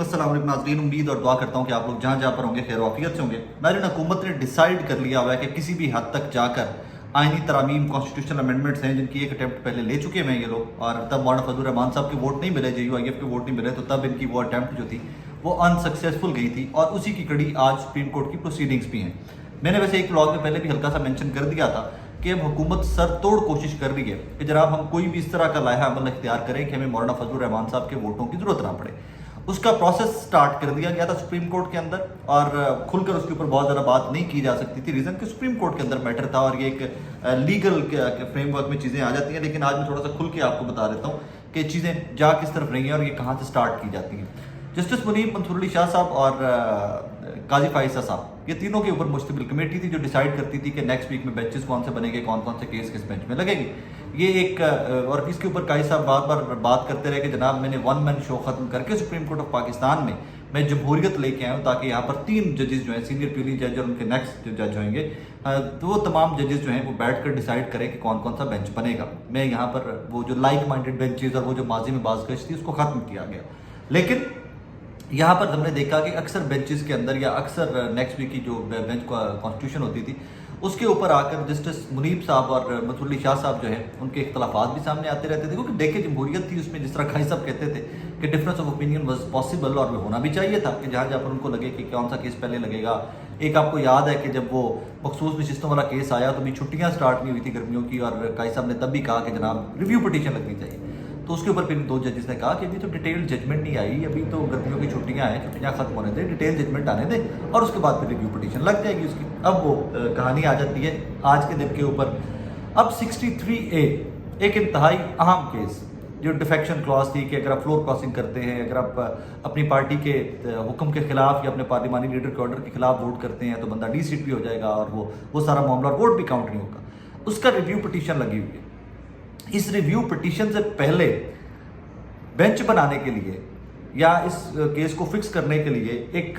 अस्सलाम वालेकुम नाज़रीन, उम्मीद और दुआ करता हूँ कि आप लोग जहाँ जहाँ पर होंगे खैर वाफियत से होंगे। नाज़रीन, हुकूमत ने डिसाइड कर लिया हुआ है कि किसी भी हद तक जाकर आइनी तरामीम कॉन्स्टिट्यूशनल अमेंडमेंट्स हैं जिनकी एक अटैम्प्ट पहले ले चुके हैं ये लोग, और तब मौलाना फजल रहमान साहब के वोट नहीं मिले, JUIF के वोट नहीं मिले, तो तब इनकी वो अटैम्प्ट जो थी वो अनसक्सेसफुल गई थी और उसी की कड़ी आज सुप्रीम कोर्ट की प्रोसीडिंग्स भी हैं। मैंने वैसे एक ब्लॉग में पहले भी हल्का सा मेंशन कर दिया था कि अब हुकूमत सर तोड़ कोशिश कर रही है कि जनाब हम कोई भी इस तरह का लाया अमल इख्तियार करें कि हमें मौलाना फजल रहमान साहब के वोटों की जरूरत ना पड़े। उसका प्रोसेस स्टार्ट कर दिया गया था सुप्रीम कोर्ट के अंदर और खुलकर उसके ऊपर बहुत ज़्यादा बात नहीं की जा सकती थी, रीज़न कि सुप्रीम कोर्ट के अंदर मैटर था और ये एक लीगल फ्रेमवर्क में चीज़ें आ जाती हैं। लेकिन आज मैं थोड़ा सा खुल के आपको बता देता हूँ कि चीज़ें जा किस तरफ रही हैं और ये कहाँ से स्टार्ट की जाती हैं। जस्टिस मुनीब मंसूर अली शाह साहब और काजी फाइसा साहब, ये तीनों के ऊपर मुश्तमिल कमेटी थी जो डिसाइड करती थी कि नेक्स्ट वीक में बेंचेस कौन से बनेंगे, कौन कौन से केस किस बेंच में लगेंगे। ये एक और इसके ऊपर काजी साहब बार बार बात करते रहे कि जनाब मैंने वन मैन शो खत्म करके सुप्रीम कोर्ट ऑफ पाकिस्तान में मैं जमहूरियत लेके आया हूँ ताकि यहाँ पर 3 जजेस जो हैं, सीनियर प्यूरी जज और उनके नेक्स्ट जो जज होंगे, तो वो तमाम जजेस जो हैं वो बैठ कर डिसाइड करें कि कौन कौन सा बेंच बनेगा। मैं यहाँ पर वो जो लाइक माइंडेड बेंचेस और वो जो माजी में बाज़गश थी उसको ख़त्म किया गया। लेकिन यहाँ पर हमने देखा कि अक्सर बेंचेस के अंदर या अक्सर नेक्स्ट वीक की जो बेंच कॉन्स्टिट्यूशन होती थी उसके ऊपर आकर जस्टिस मुनीब साहब और मंसूर अली शाह साहब जो है उनके इख्तलाफात भी सामने आते रहते थे, क्योंकि देखे जमहूरियत थी उसमें जिस तरह खाई साहब कहते थे कि difference of opinion was possible और होना भी चाहिए था कि जहाँ जहाँ पर उनको लगे कि कौन सा केस पहले लगेगा। एक आपको याद है कि जब वो मखसूस नशिस्तों वाला केस आया तो भी छुट्टियाँ स्टार्ट नहीं हुई थी गर्मियों की, और काई साहब ने तब भी कहा कि जनाब रिव्यू पिटीशन लगनी चाहिए। तो उसके ऊपर फिर 2 जजेस ने कहा कि अभी तो डिटेल जजमेंट नहीं आई, अभी तो गर्मियों की छुट्टियां हैं, छुट्टियां खत्म होने दें, डिटेल जजमेंट आने दें और उसके बाद फिर रिव्यू पिटीशन लग जाएगी उसकी। अब वो कहानी आ जाती है आज के दिन के ऊपर। अब 63A एक इंतहाई अहम केस जो डिफेक्शन क्लॉज थी कि अगर आप फ्लोर क्रॉसिंग करते हैं, अगर आप अपनी पार्टी के हुक्म के खिलाफ या अपने पार्लिमानी लीडर के ऑर्डर के खिलाफ वोट करते हैं तो बंदा डीसीट भी हो जाएगा और वो सारा मामला वोट भी काउंट नहीं होगा, उसका रिव्यू पिटीशन लगी हुई है। इस रिव्यू पिटीशन से पहले बेंच बनाने के लिए या इस केस को फिक्स करने के लिए एक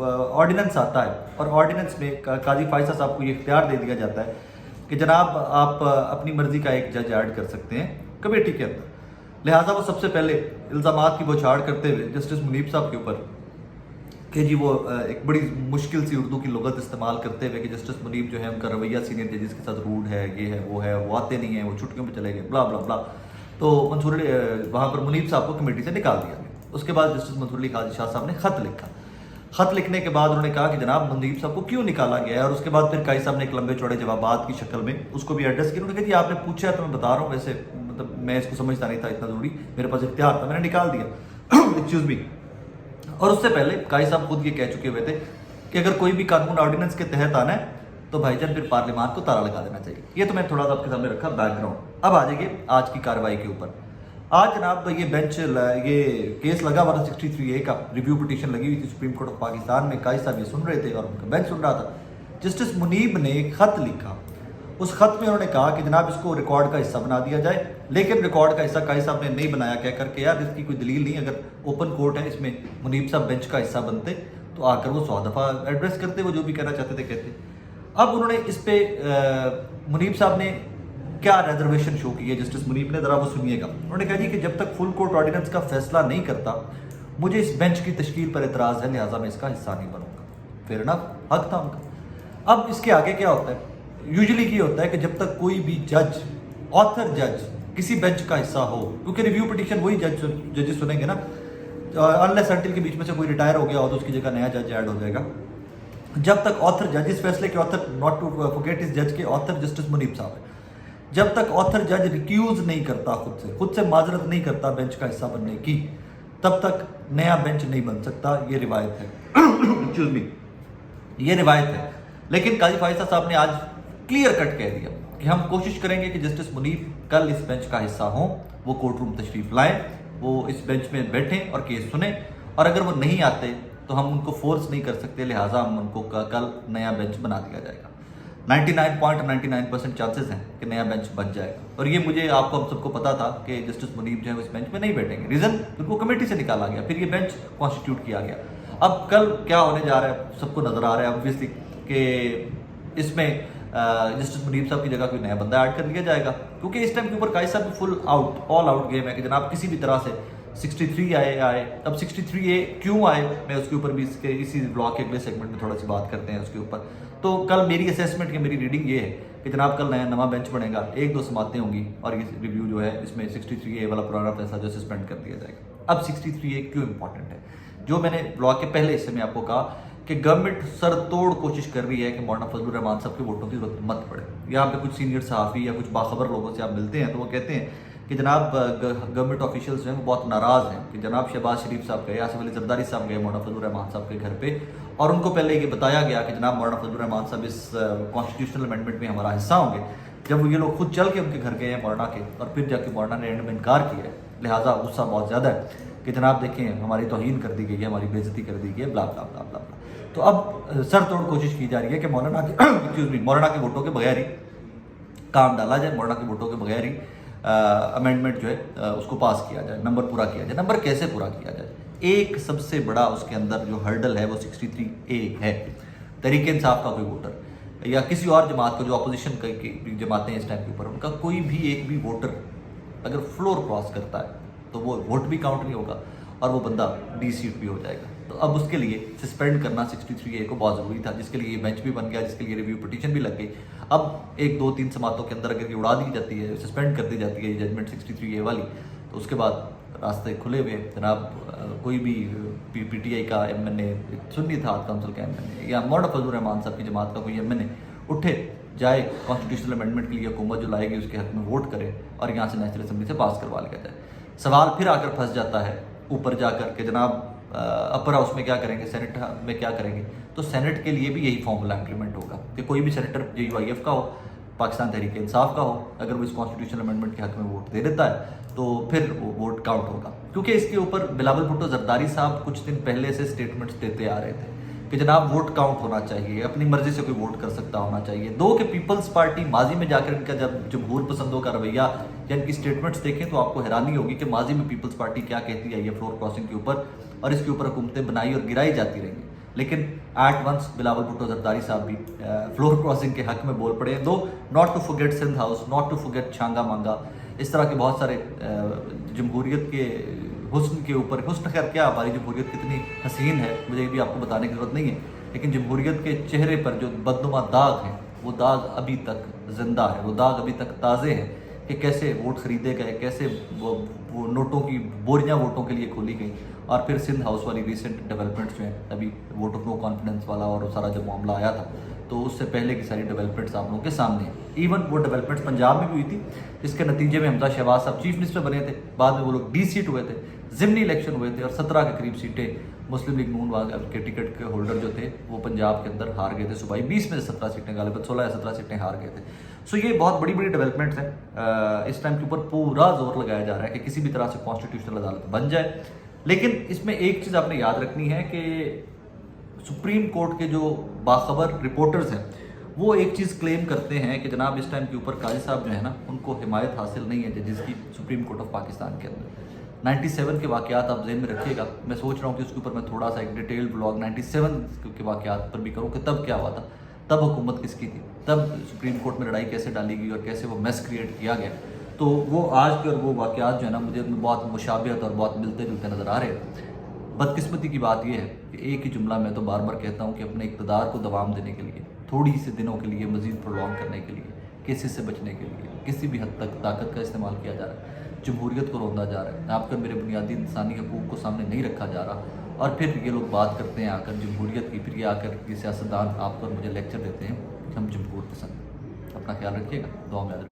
ऑर्डिनेंस आता है और ऑर्डिनेंस में काजी फाइसा साहब को ये इख्तियार दे दिया जाता है कि जनाब आप अपनी मर्जी का एक जज ऐड कर सकते हैं कमेटी के अंदर। लिहाजा वो सबसे पहले इल्ज़ामात की बौछार करते हुए जस्टिस मुनीब साहब के ऊपर कि जी वो एक बड़ी मुश्किल सी उर्दू की लुगत इस्तेमाल करते हुए कि जस्टिस मुनीब जो है उनका रवैया सीनियर जजेस के साथ रूड है, ये है, वो आते नहीं है, वो छुट्टियों में चले गए, ब्ला ब्ला ब्ला। तो मंसूर वहाँ पर मुनीब साहब को कमेटी से निकाल दिया गया। उसके बाद जस्टिस मंसूर अली काजी शाह साहब ने खत लिखा। खत लिखने के बाद उन्होंने कहा कि जनाब मुनीब साहब को क्यों निकाला गया है, और उसके बाद फिर काजी साहब ने एक लंबे चौड़े जवाबात की शक्ल में उसको भी एड्रेस किया। उन्होंने कहा जी आपने पूछा तो मैं बता रहा हूँ, वैसे मतलब मैं इसको समझता नहीं था इतना ज़रूरी, मेरे पास इख्तियार था, मैंने निकाल दिया। Excuse me. और उससे पहले काजी साहब खुद ये कह चुके हुए थे कि अगर कोई भी कानून ऑर्डिनेंस के तहत आना है तो भाईजान फिर पार्लियामान को ताला लगा देना चाहिए। ये तो मैं थोड़ा सा आपके सामने रखा बैकग्राउंड। अब आ जाइए आज की कार्रवाई के ऊपर। आज जनाब ये बेंच ये केस लगा हुआ था 63A का, रिव्यू पिटीशन लगी हुई थी सुप्रीम कोर्ट ऑफ पाकिस्तान में। काजी साहब ये सुन रहे थे और उनका बेंच सुन रहा था। जस्टिस मुनीब ने एक खत लिखा। उस खत में उन्होंने कहा कि जनाब इसको रिकॉर्ड का हिस्सा बना दिया जाए, लेकिन रिकॉर्ड का हिस्सा काजी साहब ने नहीं बनाया, कह करके यार इसकी कोई दलील नहीं, अगर ओपन कोर्ट है इसमें मुनीब साहब बेंच का हिस्सा बनते तो आकर वो 100 दफ़ा एड्रेस करते, वो जो भी कहना चाहते थे कहते। अब उन्होंने इस पे मुनीब साहब ने क्या रिजर्वेशन शो की है जस्टिस मुनीब ने, ज़रा वो सुनिएगा। उन्होंने कहा जी कि जब तक फुल कोर्ट ऑर्डिनेंस का फैसला नहीं करता मुझे इस बेंच की तश्कील पर एतराज़ है, लिहाजा मैं इसका हिस्सा नहीं बनूंगा। फेयर इनफ, हक था उनका। अब इसके आगे क्या होता है, यूजुअली ये होता है कि जब तक कोई भी जज, ऑथर जज किसी बेंच का हिस्सा हो, क्योंकि रिव्यू पिटीशन वही जजेस सुनेंगे ना, अनलेस अनटिल के बीच में से कोई रिटायर हो गया हो तो उसकी जगह नया जज ऐड हो जाएगा। जब तक ऑथर जज, इस फैसले के ऑथर, नॉट टू फॉरगेट इस जज के ऑथर जस्टिस मुनीब साहब है, जब तक ऑथर जज रिक्यूज नहीं करता, खुद से माजरत नहीं करता बेंच का हिस्सा बनने की, तब तक नया बेंच नहीं बन सकता। ये रिवायत है। एक्सक्यूज मी, ये रिवायत है। लेकिन काजी फाइसा साहब ने आज क्लियर कट कह दिया कि हम कोशिश करेंगे कि जस्टिस मुनीब कल इस बेंच का हिस्सा हों, वो कोर्ट रूम तशरीफ लाएं, वो इस बेंच में बैठें और केस सुने, और अगर वो नहीं आते तो हम उनको फोर्स नहीं कर सकते, लिहाजा हम उनको कल नया बेंच बना दिया जाएगा। 99.99% चांसेस हैं कि नया बेंच बन जाएगा। और ये मुझे आपको हम सबको पता था कि जस्टिस मुनीब जो है इस बेंच में नहीं बैठेंगे, रीज़न उनको कमेटी से निकाला गया, फिर ये बेंच कॉन्स्टिट्यूट किया गया। अब कल क्या होने जा रहा है सबको नजर आ रहा है ऑब्वियसली कि इसमें जस्टिस मुनीब साहब की जगह कोई नया बंदा ऐड कर लिया जाएगा, क्योंकि इस टाइम के ऊपर काजी साहब full out, all out game है कि जनाब किसी भी तरह से 63 आए। अब 63A क्यों आए, मैं उसके ऊपर भी इसी ब्लॉग के अगले सेगमेंट में थोड़ा सी बात करते हैं उसके ऊपर। तो कल मेरी असेसमेंट या मेरी रीडिंग ये है कि जनाब कल नवा बेंच बनेगा, 1-2 समातें होंगी और ये रिव्यू जो है इसमें 63A वाला पुराना फैसला जो सस्पेंड कर दिया जाएगा। अब 63A क्यों इंपॉर्टेंट है, जो मैंने ब्लॉग के पहले हिस्से में आपको कहा कि गवर्नमेंट सर तोड़ कोशिश कर रही है कि मौलाना फजलुर रहमान साहब के वोटों की जरूरत मत पड़े। यहाँ पे कुछ सीनियर सहाफ़ी या कुछ बाखबर लोगों से आप मिलते हैं तो वो कहते हैं कि जनाब गवर्नमेंट ऑफिशियल्स जो हैं वो बहुत नाराज़ हैं कि जनाब शहबाज शरीफ साहब गए, आसिफ अली जरदारी साहब गए मौलाना फजलुर रहमान साहब के घर पे, और उनको पहले ये बताया गया कि जनाब मौलाना फजलुर रहमान साहब इस कॉन्स्टिट्यूशनल अमेंडमेंट में हमारा हिस्सा होंगे। जब ये लोग खुद चल के उनके घर गए हैं मौलाना के, और फिर जाके मौलाना ने एंड में इनकार किया है, लिहाजा गुस्सा बहुत ज़्यादा है कि जनाब देखें हमारी तौहीन कर दी गई है, हमारी बेइज्जती कर दी गई है, ब्ला ब्ला ब्ला ब्ला। तो अब सर तोड़ कोशिश की जा रही है कि मौलाना के मौलाना के वोटों के बगैर ही काम डाला जाए, मौलाना के वोटों के बगैर ही अमेंडमेंट जो है उसको पास किया जाए, नंबर पूरा किया जाए। नंबर कैसे पूरा किया जाए, एक सबसे बड़ा उसके अंदर जो हर्डल है वो 63A है। तहरीक इंसाफ का कोई वोटर या किसी और जमात को, जो अपोजिशन की जमातें इस टाइम के ऊपर, उनका कोई भी एक भी वोटर अगर फ्लोर क्रॉस करता है तो वो वोट भी काउंट नहीं होगा और वो बंदा डी-सीट भी हो जाएगा। तो अब उसके लिए सस्पेंड करना 63A को बहुत ज़रूरी था, जिसके लिए ये बेंच भी बन गया, जिसके लिए रिव्यू पिटीशन भी लग गई। अब 1-2-3 समातों के अंदर अगर ये उड़ा दी जाती है, सस्पेंड कर दी जाती है ये जजमेंट 63A वाली, तो उसके बाद रास्ते खुले हुए जनाब। कोई भी PTI का MNA, सुन्नी था काउंसिल का MNA, या मौलाना फजलुर रहमान साहब की जमात का कोई MNA उठे जाए कॉन्स्टिट्यूशनल अमेंडमेंट के लिए, हुकूमत जो लाएगी उसके हक में वोट करे और यहाँ से नेशनल असेंबली से पास करवा लिया जाए। सवाल फिर आकर फंस जाता है ऊपर जाकर के जनाब अपर हाउस में क्या करेंगे, सेनेट में क्या करेंगे। तो सेनेट के लिए भी यही फॉर्मूला इंप्लीमेंट होगा कि कोई भी सेनेटर JUIF का हो, पाकिस्तान तहरीक इंसाफ का हो, अगर वो इस कॉन्स्टिट्यूशनल अमेंडमेंट के हक में वोट दे देता है तो फिर वो वोट काउंट होगा। क्योंकि इसके ऊपर बिलावल भुट्टो जरदारी साहब कुछ दिन पहले से स्टेटमेंट्स देते आ रहे थे कि जनाब वोट काउंट होना चाहिए, अपनी मर्जी से कोई वोट कर सकता होना चाहिए। दो कि पीपल्स पार्टी माजी में जाकर इनका जब जमहूर पसंदों का रवैया या इनकी स्टेटमेंट्स देखें तो आपको हैरानी होगी कि माजी में पीपल्स पार्टी क्या कहती है ये फ्लोर क्रॉसिंग के ऊपर, और इसके ऊपर हुकूमतें बनाई और गिराई जाती रही। लेकिन एट वंस बिलावल भुट्टो जरदारी साहब भी फ्लोर क्रॉसिंग के हक में बोल पड़े हैं। Do not to forget Sindh house, not to forget Changa Manga, इस तरह के बहुत सारे जमहूरियत के हुस्न के ऊपर, हुस्न खैर क्या, हमारी जमहूरियत कितनी हसीन है मुझे भी आपको बताने की जरूरत नहीं है, लेकिन जमहूरियत के चेहरे पर जो बदनुमा दाग हैं वो दाग अभी तक जिंदा है, वो दाग अभी तक ताज़े हैं कि कैसे वोट खरीदे गए, कैसे वो नोटों की बोरियां वोटों के लिए खोली गई, और फिर सिंध हाउस वाली रिसेंट डेवलपमेंट्स जो हैं, अभी वोट ऑफ नो कॉन्फिडेंस वाला और सारा जब मामला आया था तो उससे पहले की सारी डेवलपमेंट्स आप लोगों के सामने हैं। इवन वो डेवलपमेंट्स पंजाब में भी हुई थी, जिसके नतीजे में हमजा शहबाज साहब चीफ मिनिस्टर बने थे, बाद में वो लोग डी-सीट हुए थे, ज़िमनी इलेक्शन हुए थे और 17 के करीब सीटें मुस्लिम लीग नून के टिकट के होल्डर जो थे वो पंजाब के अंदर हार गए थे। सूबाई 20 में से 17 सीटें, गालिबन 16 या 17 सीटें हार गए थे। सो ये बहुत बड़ी बड़ी डेवलपमेंट्स हैं। इस टाइम के ऊपर पूरा जोर लगाया जा रहा है कि किसी भी तरह से कॉन्स्टिट्यूशनल अदालत बन जाए। लेकिन इसमें एक चीज़ आपने याद रखनी है कि सुप्रीम कोर्ट के जो बाखबर रिपोर्टर्स हैं वो एक चीज़ क्लेम करते हैं कि जनाब इस टाइम के ऊपर काजी साहब जो है ना उनको हिमायत हासिल नहीं है जजेस की सुप्रीम कोर्ट ऑफ पाकिस्तान के अंदर। 97 के वाक़यात आप ज़हन में रखिएगा, मैं सोच रहा हूँ कि उसके ऊपर मैं थोड़ा सा एक डिटेल ब्लॉग 97 के वाक़यात पर भी करूँ कि तब क्या हुआ था, तब हुकूमत किसकी थी, तब सुप्रीम कोर्ट में लड़ाई कैसे डाली गई और कैसे वो मेस क्रिएट किया गया। तो वो आज के और वो वाक़यात जो है ना मुझे बहुत मुशाबियत और बहुत मिलते जुलते नज़र आ रहे हैं। बदकिस्मती की बात यह है कि एक ही जुमला मैं तो बार बार कहता हूँ कि अपने इक़्तिदार को दवाम देने के लिए, थोड़ी से दिनों के लिए मज़ीद प्रोलॉन्ग करने के लिए, केसेस से बचने के लिए किसी भी हद तक ताकत का इस्तेमाल किया जा रहा है, जमहूरियत को रोंदा जा रहा है, आपका मेरे बुनियादी इंसानी हकूक़ को सामने नहीं रखा जा रहा। और फिर ये लोग बात करते हैं आकर जमहूरियत की, फिर ये आकर ये सियासतदान आपको मुझे लेक्चर देते हैं कि हम जमहूर पसंद। अपना ख्याल रखिएगा, दुआ में याद रखिएगा।